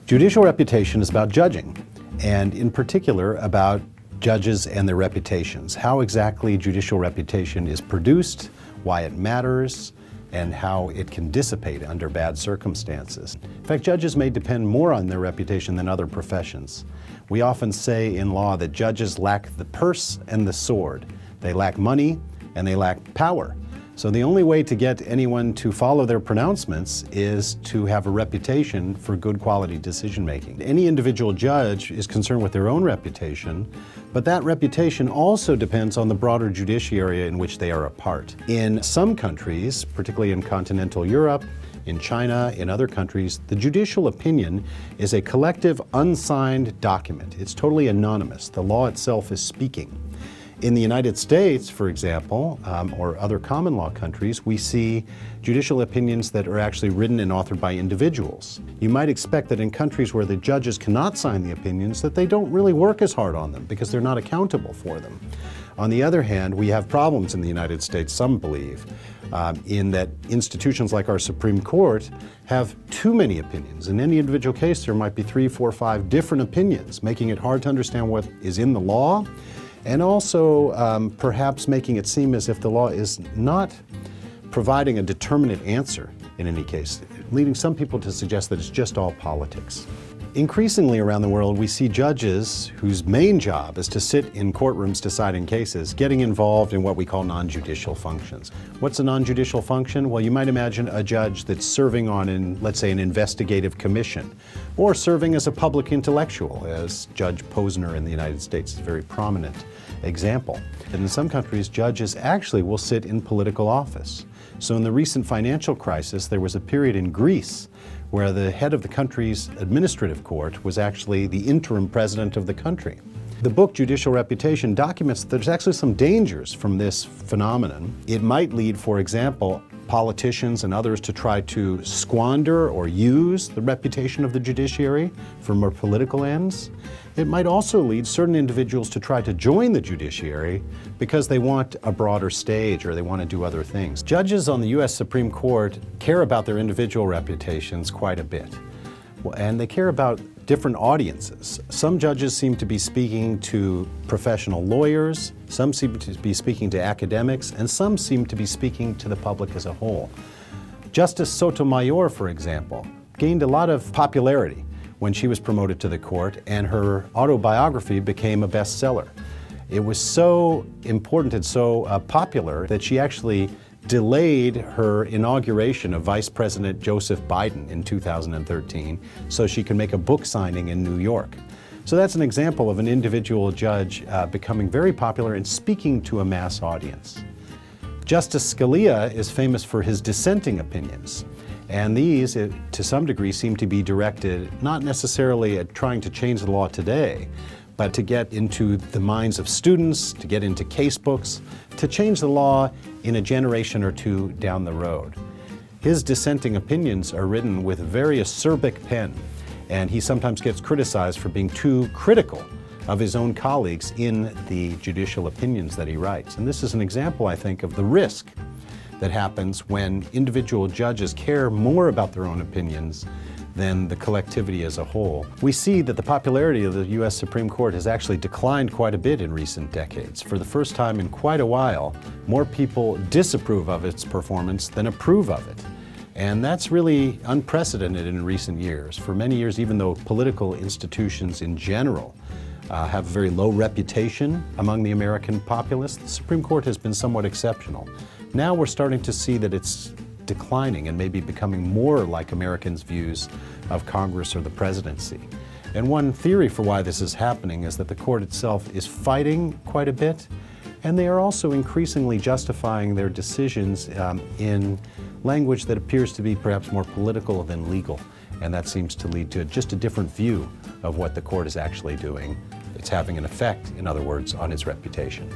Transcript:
Judicial reputation is about judging, and in particular about judges and their reputations. How exactly judicial reputation is produced, why it matters, and how it can dissipate under bad circumstances. In fact, judges may depend more on their reputation than other professions. We often say in law that judges lack the purse and the sword. They lack money and they lack power. So the only way to get anyone to follow their pronouncements is to have a reputation for good quality decision making. Any individual judge is concerned with their own reputation, but that reputation also depends on the broader judiciary in which they are a part. In some countries, particularly in continental Europe, in China, in other countries, the judicial opinion is a collective unsigned document. It's totally anonymous. The law itself is speaking. In the United States, for example, or other common law countries, we see judicial opinions that are actually written and authored by individuals. You might expect that in countries where the judges cannot sign the opinions, that they don't really work as hard on them because they're not accountable for them. On the other hand, we have problems in the United States, some believe, in that institutions like our Supreme Court have too many opinions. In any individual case, there might be 3, 4, 5 different opinions, making it hard to understand what is in the law, and also perhaps making it seem as if the law is not providing a determinate answer in any case, leading some people to suggest that it's just all politics. Increasingly around the world, we see judges whose main job is to sit in courtrooms deciding cases, getting involved in what we call non-judicial functions. What's a non-judicial function? Well, you might imagine a judge that's serving on, let's say, an investigative commission, or serving as a public intellectual, as Judge Posner in the United States is a very prominent example. And in some countries, judges actually will sit in political office. So in the recent financial crisis, there was a period in Greece where the head of the country's administrative court was actually the interim president of the country. The book Judicial Reputation documents that there's actually some dangers from this phenomenon. It might lead, for example, politicians and others to try to squander or use the reputation of the judiciary for more political ends. It might also lead certain individuals to try to join the judiciary because they want a broader stage or they want to do other things. Judges on the U.S. Supreme Court care about their individual reputations quite a bit, and they care about different audiences. Some judges seem to be speaking to professional lawyers, some seem to be speaking to academics, and some seem to be speaking to the public as a whole. Justice Sotomayor, for example, gained a lot of popularity when she was promoted to the court, and her autobiography became a bestseller. It was so important and so popular that she actually delayed her inauguration of Vice President Joseph Biden in 2013 so she could make a book signing in New York. So that's an example of an individual judge becoming very popular and speaking to a mass audience. Justice Scalia is famous for his dissenting opinions. And these, to some degree, seem to be directed not necessarily at trying to change the law today, but to get into the minds of students, to get into case books, to change the law in a generation or two down the road. His dissenting opinions are written with a very acerbic pen, and he sometimes gets criticized for being too critical of his own colleagues in the judicial opinions that he writes. And this is an example, I think, of the risk that happens when individual judges care more about their own opinions than the collectivity as a whole. We see that the popularity of the U.S. Supreme Court has actually declined quite a bit in recent decades. For the first time in quite a while, more people disapprove of its performance than approve of it. And that's really unprecedented in recent years. For many years, even though political institutions in general have a very low reputation among the American populace, the Supreme Court has been somewhat exceptional. Now we're starting to see that it's declining and maybe becoming more like Americans' views of Congress or the presidency. And one theory for why this is happening is that the court itself is fighting quite a bit, and they are also increasingly justifying their decisions in language that appears to be perhaps more political than legal. And that seems to lead to just a different view of what the court is actually doing. It's having an effect, in other words, on its reputation.